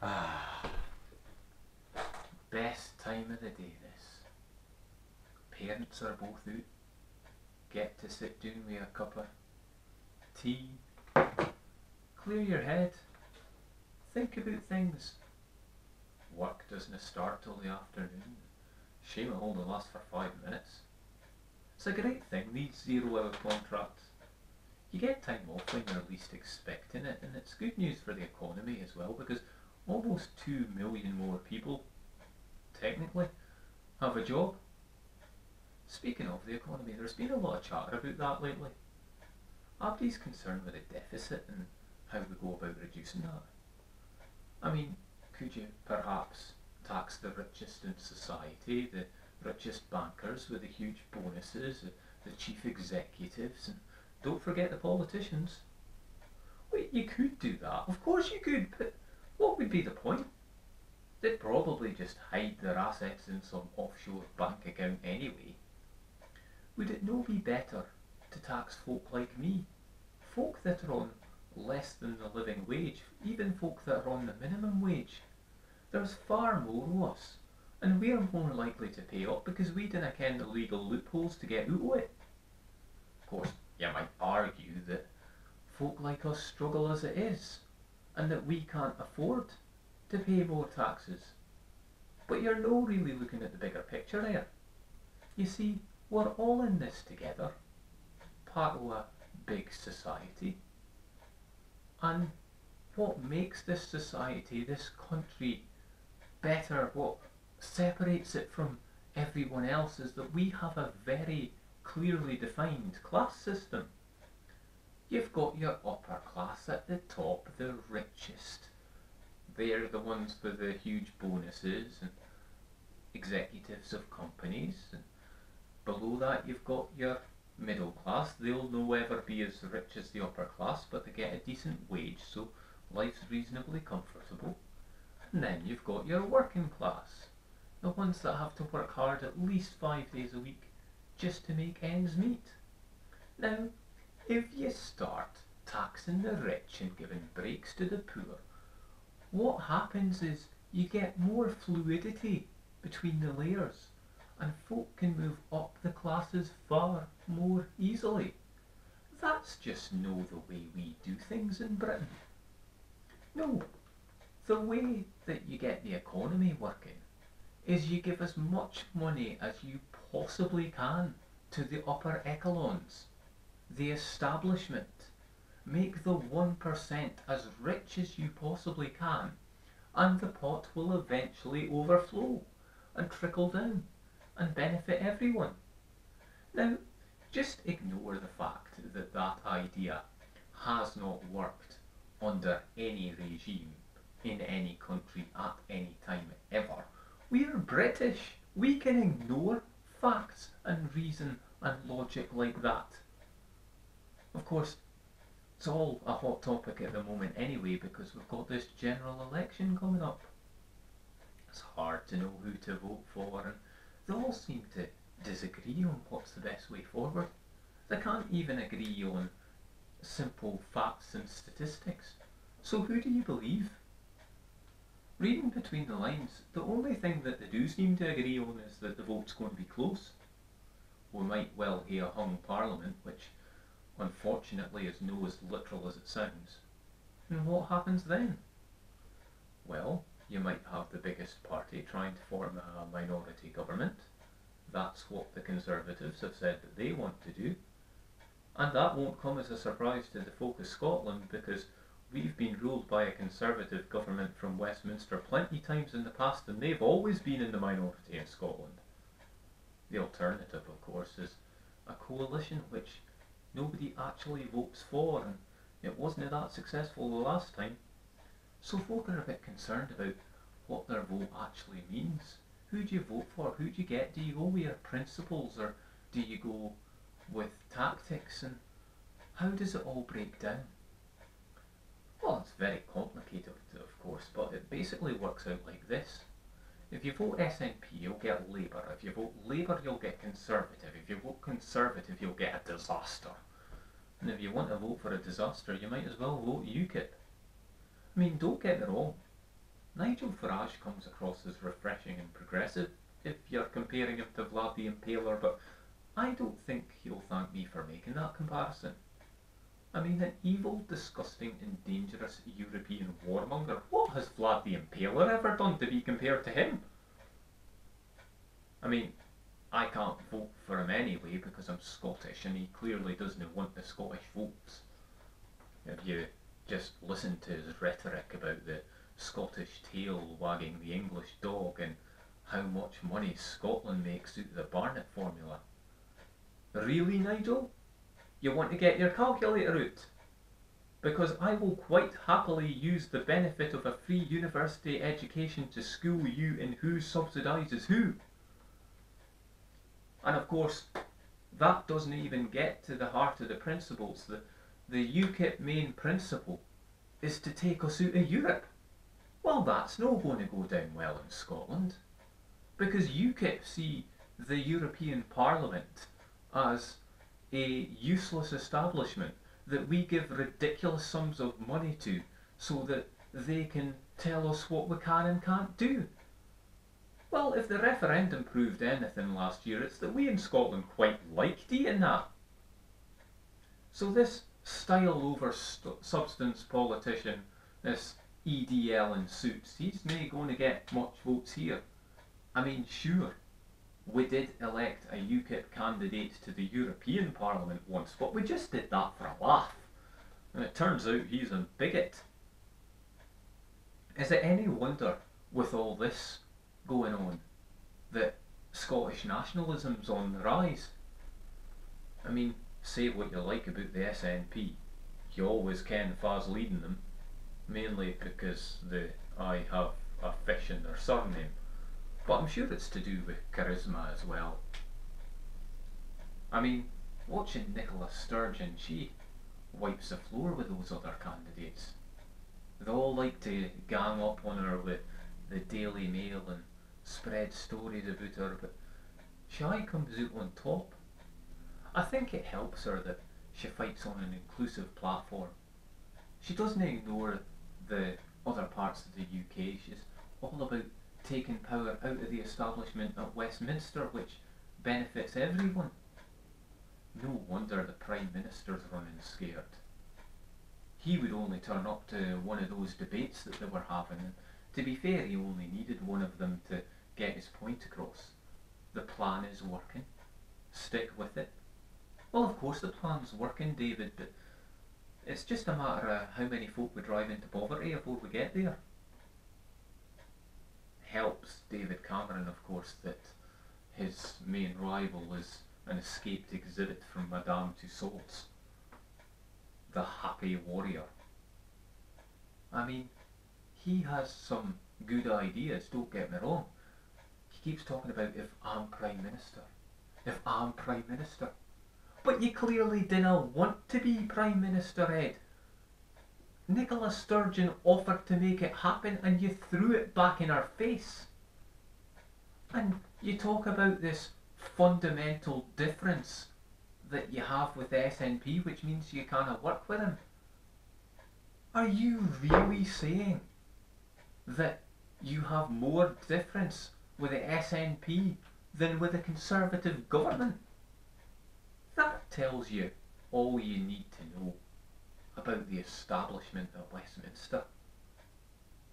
Ah, best time of the day this. Parents are both out, get to sit down with a cup of tea, clear your head, think about things. Work doesn't start till the afternoon. Shame it only lasts for 5 minutes. It's a great thing, these 0 hour contracts. You get time off when you're least expecting it, and it's good news for the economy as well because almost 2 million more people, technically, have a job. Speaking of the economy, there's been a lot of chatter about that lately. Everybody's concerned with the deficit and how we go about reducing that. I mean, could you perhaps tax the richest in society, the richest bankers with the huge bonuses, the chief executives, and don't forget the politicians? Wait, you could do that. Of course you could, but what would be the point? They'd probably just hide their assets in some offshore bank account anyway. Would it no be better to tax folk like me? Folk that are on less than the living wage, even folk that are on the minimum wage. There's far more of us, and we're more likely to pay up because we dinna ken the legal loopholes to get out of it. Of course, you might argue that folk like us struggle as it is, and that we can't afford to pay more taxes. But you're no really looking at the bigger picture there. You see, we're all in this together, part of a big society. And what makes this society, this country, better, what separates it from everyone else is that we have a very clearly defined class system. You've got your upper class at the top, the richest. They're the ones with the huge bonuses and executives of companies. And below that you've got your middle class. They'll no ever be as rich as the upper class, but they get a decent wage, so life's reasonably comfortable. And then you've got your working class, the ones that have to work hard at least 5 days a week just to make ends meet. Now, if you start taxing the rich and giving breaks to the poor, what happens is you get more fluidity between the layers, and folk can move up the classes far more easily. That's just no the way we do things in Britain. No, the way that you get the economy working is you give as much money as you possibly can to the upper echelons, the establishment. Make the 1% as rich as you possibly can, and the pot will eventually overflow and trickle down and benefit everyone. Now, just ignore the fact that that idea has not worked under any regime in any country at any time ever. We are British. We can ignore facts and reason and logic like that. Of course, it's all a hot topic at the moment anyway because we've got this general election coming up. It's hard to know who to vote for, and they all seem to disagree on what's the best way forward. They can't even agree on simple facts and statistics. So who do you believe? Reading between the lines, the only thing that they do seem to agree on is that the vote's going to be close. We might well hear a hung parliament, which unfortunately is no as literal as it sounds. And what happens then? Well, you might have the biggest party trying to form a minority government. That's what the Conservatives have said that they want to do. And that won't come as a surprise to the folk of Scotland because we've been ruled by a Conservative government from Westminster plenty times in the past, and they've always been in the minority in Scotland. The alternative, of course, is a coalition which nobody actually votes for, and it wasn't that successful the last time. So folk are a bit concerned about what their vote actually means. Who do you vote for? Who do you get? Do you go with your principles, or do you go with tactics, and how does it all break down? Well, it's very complicated, of course, but it basically works out like this. If you vote SNP, you'll get Labour. If you vote Labour, you'll get Conservative. If you vote Conservative, you'll get a disaster. And if you want to vote for a disaster, you might as well vote UKIP. I mean, don't get me wrong. Nigel Farage comes across as refreshing and progressive if you're comparing him to Vlad the Impaler, but I don't think he'll thank me for making that comparison. I mean, an evil, disgusting and dangerous European warmonger. What has Vlad the Impaler ever done to be compared to him? I mean, I can't vote for him anyway because I'm Scottish and he clearly doesn't want the Scottish votes. If you just listen to his rhetoric about the Scottish tail wagging the English dog and how much money Scotland makes out of the Barnett formula. Really, Nigel? You want to get your calculator out? Because I will quite happily use the benefit of a free university education to school you in who subsidises who. And of course, that doesn't even get to the heart of the principles. The UKIP main principle is to take us out of Europe. Well, that's not going to go down well in Scotland, because UKIP see the European Parliament as a useless establishment that we give ridiculous sums of money to so that they can tell us what we can and can't do. Well, if the referendum proved anything last year, it's that we in Scotland quite liked eating that. So this style over substance politician, this EDL in suits, he's not going to get much votes here. I mean, sure, we did elect a UKIP candidate to the European Parliament once, but we just did that for a laugh. And it turns out he's a bigot. Is it any wonder, with all this going on, that Scottish nationalism's on the rise? I mean, say what you like about the SNP, you always ken Faz leading them, mainly because I have a fish in their surname, but I'm sure it's to do with charisma as well. I mean, watching Nicola Sturgeon, she wipes the floor with those other candidates. They all like to gang up on her with the Daily Mail and spread stories about her, but she comes out on top. I think it helps her that she fights on an inclusive platform. She doesn't ignore the other parts of the UK. She's all about taking power out of the establishment at Westminster, which benefits everyone. No wonder the Prime Minister's running scared. He would only turn up to one of those debates that they were having, and to be fair, he only needed one of them to get his point across. The plan is working. Stick with it. Well, of course the plan's working, David, but it's just a matter of how many folk we drive into poverty before we get there. Helps David Cameron, of course, that his main rival is an escaped exhibit from Madame Tussauds, the happy warrior. I mean, he has some good ideas, don't get me wrong. He keeps talking about if I'm Prime Minister, if I'm Prime Minister. But you clearly didn't want to be Prime Minister, Ed. Nicola Sturgeon offered to make it happen and you threw it back in her face. And you talk about this fundamental difference that you have with the SNP, which means you can't work with him. Are you really saying that you have more difference with the SNP than with the Conservative government? That tells you all you need to know about the establishment at Westminster.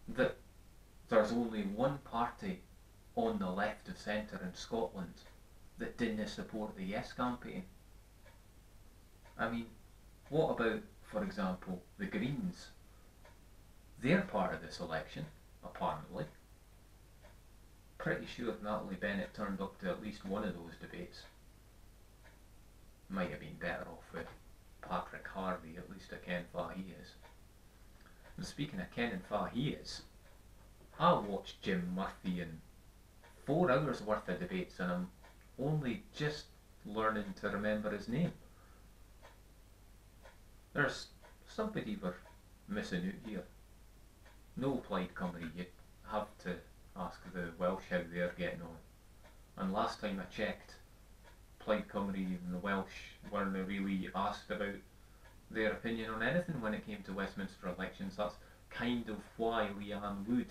That there's only one party on the left of centre in Scotland that didn't support the Yes campaign. I mean, what about, for example, the Greens? They're part of this election, apparently. Pretty sure Natalie Bennett turned up to at least one of those debates. Might have been better off with Patrick Harvey, at least I ken fa he is. And speaking of kenning fa he is, I watched Jim Murphy in 4 hours worth of debates and I'm only just learning to remember his name. There's somebody we're missing out here. No Plaid Cymru, you have to ask the Welsh how they're getting on. And last time I checked, Plaid Cymru and the Welsh weren't really asked about their opinion on anything when it came to Westminster elections. That's kind of why Leanne Wood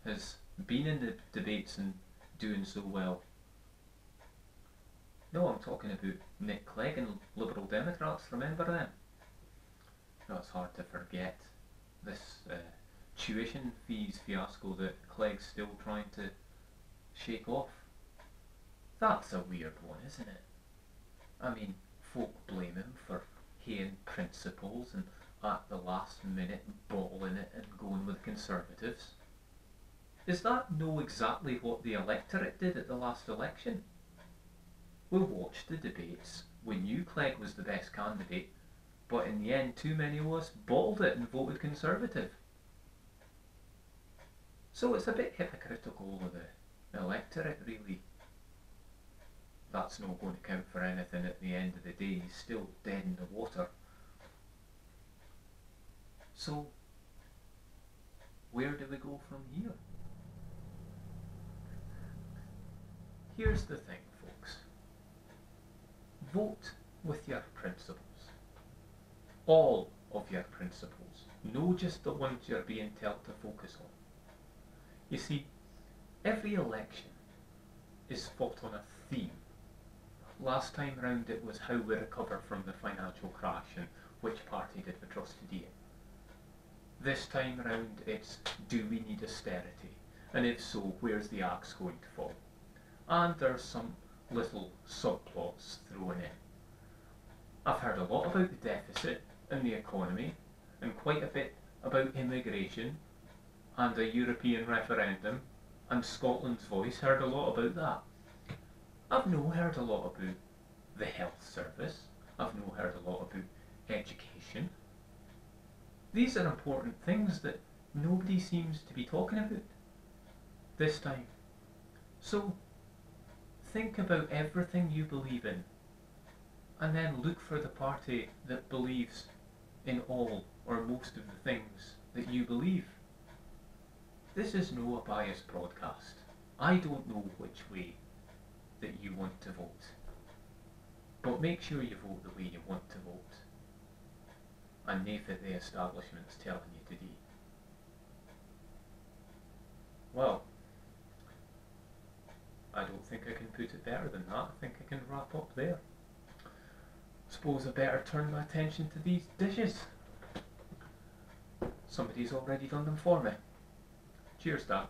has been in the debates and doing so well. No, I'm talking about Nick Clegg and Liberal Democrats, remember them? No, it's hard to forget this tuition fees fiasco that Clegg's still trying to shake off. That's a weird one, isn't it? I mean, folk blame him for haying principles and at the last minute bottling it and going with Conservatives. Is that no exactly what the electorate did at the last election? We watched the debates. We knew Clegg was the best candidate, but in the end too many of us bottled it and voted Conservative. So it's a bit hypocritical of the electorate, really. That's not going to count for anything at the end of the day. He's still dead in the water. So, where do we go from here? Here's the thing, folks. Vote with your principles. All of your principles. No just the ones you're being told to focus on. You see, every election is fought on a theme. Last time round it was how we recover from the financial crash and which party did we trust today. This time round it's do we need austerity, and if so, where's the axe going to fall? And there's some little subplots thrown in. I've heard a lot about the deficit and the economy, and quite a bit about immigration and a European referendum, and Scotland's Voice. Heard a lot about that. I've no heard a lot about the health service. I've no heard a lot about education. These are important things that nobody seems to be talking about this time. So think about everything you believe in, and then look for the party that believes in all or most of the things that you believe. This is no biased broadcast. I don't know which way that you want to vote, but make sure you vote the way you want to vote, and nae that the establishment's telling you to do. Well, I don't think I can put it better than that. I think I can wrap up there. Suppose I better turn my attention to these dishes. Somebody's already done them for me. Cheers, Dad.